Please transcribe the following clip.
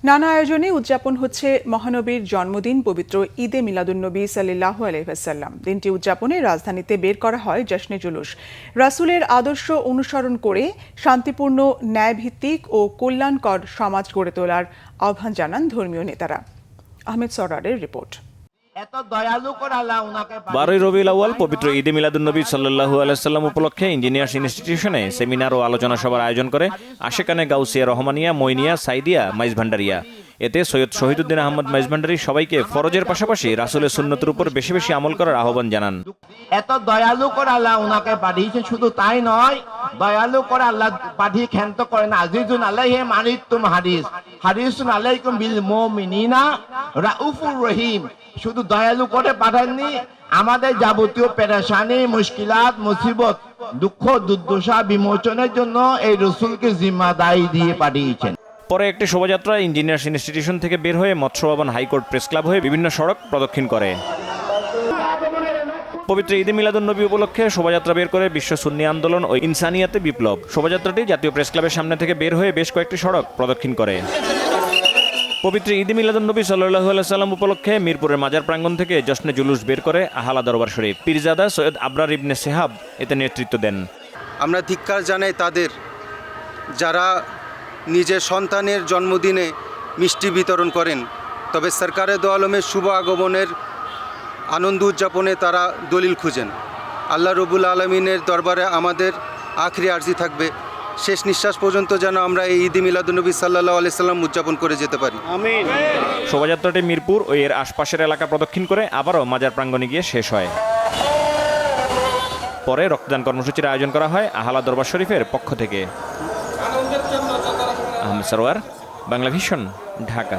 নানা আয়োজনে উদযাপন হচ্ছে মহানবীর জন্মদিন পবিত্র ঈদে মিলাদুন্নবী সাল্লাল্লাহু আলাইহি ওয়াসাল্লাম। দিনটি উদযাপনে রাজধানীতে বের করা হয় জশ্নে জুলুস। রাসূলের আদর্শ অনুসরণ করে শান্তিপূর্ণ, ন্যায়ভিত্তিক ও কল্যাণকর সমাজ গড়ে তোলার আহ্বান জানান ধর্মীয় নেতারা। আহমেদ সরারের রিপোর্ট। 12ই রবিউল আউয়াল পবিত্র ঈদে মিলাদুন্নবী সাল্লাল্লাহু আলাইহি ওয়াসাল্লাম উপলক্ষে ইঞ্জিনিয়ার্স ইনস্টিটিউশনে সেমিনার ও আলোচনা সভার আয়োজন করে আশেকানে গাউসিয়া রহমানিয়া, মইনিয়া, সাইদিয়া, মাইজভান্ডারিয়া। এতে সৈয়দ শহীদুদ্দিন আহমদ মাইজভান্ডারি সবাইকে ফরজের পাশাপাশি রাসূলের সুন্নতের উপর বেশি বেশি আমল করার আহ্বান জানান। এত দয়ালু করে আল্লাহ ওনাকে পাঠিয়েছে, শুধু তাই নয়, দয়ালু করে আল্লাহ পাঠিয়ে ক্ষান্ত করেন। আজিজুন আলাইহি মানিতুম হারিসুন আলাইকুম বিল মুমিনিনা রাউফুর রহিম। শুধু দয়ালু করে পাঠাননি, আমাদের যাবতীয় পেরেশানি, মুশকিলাত, মুসিবত, দুঃখ দুর্দশা বিমোচনের জন্য এই রাসূলকে জিম্মাদারি দিয়ে পাঠিয়েছেন। পরে একটি শোভাযাত্রা ইঞ্জিনিয়ার্স ইনস্টিটিউশন থেকে বের হয়ে মৎস্য ভবন, হাইকোর্ট, প্রেস ক্লাব হয়ে বিভিন্ন সড়ক প্রদক্ষিণ করে। পবিত্র ঈদে মিলাদুন্নবী উপলক্ষে শোভাযাত্রা বের করে বিশ্ব সুন্নি আন্দোলন ও ইনসানিয়াতে বিপ্লব। শোভাযাত্রাটি জাতীয় প্রেস ক্লাবের সামনে থেকে বের হয়ে বেশ কয়েকটি সড়ক প্রদক্ষিণ করে। পবিত্র ঈদে মিলাদুন্নবী সাল্লাল্লাহু আলাইহি ওয়াসাল্লাম উপলক্ষে মিরপুরের মাজার প্রাঙ্গণ থেকে জশ্নে জুলুস বের করে আহলা দরবার শরীফ। পীরজাদা সৈয়দ আবরার ইবনে সেহাব এতে নেতৃত্ব দেন। আমরা ধিক্কার জানাই তাদের, যারা নিজের সন্তানের জন্মদিনে মিষ্টি বিতরণ করেন, তবে সরকারে দো আলমের শুভ আগমনের আনন্দ উদযাপনে তারা দলিল খুঁজেন। আল্লাহ রব্বুল আলমিনের দরবারে আমাদের আখরি আরজি থাকবে, শেষ নিঃশ্বাস পর্যন্ত যেন আমরা এই ঈদে মিলাদুন্নবী সাল্লাল্লাহু আলাইহি সাল্লাম উদযাপন করে যেতে পারি। আমিন। শোভাযাত্রাটি মিরপুর ও এর আশপাশের এলাকা প্রদক্ষিণ করে আবারও মাজার প্রাঙ্গণে গিয়ে শেষ হয়। পরে রক্তদান কর্মসূচির আয়োজন করা হয় আহলা দরবার শরীফের পক্ষ থেকে। আহমেদ সরওয়ার, বাংলা ভিশন, ঢাকা।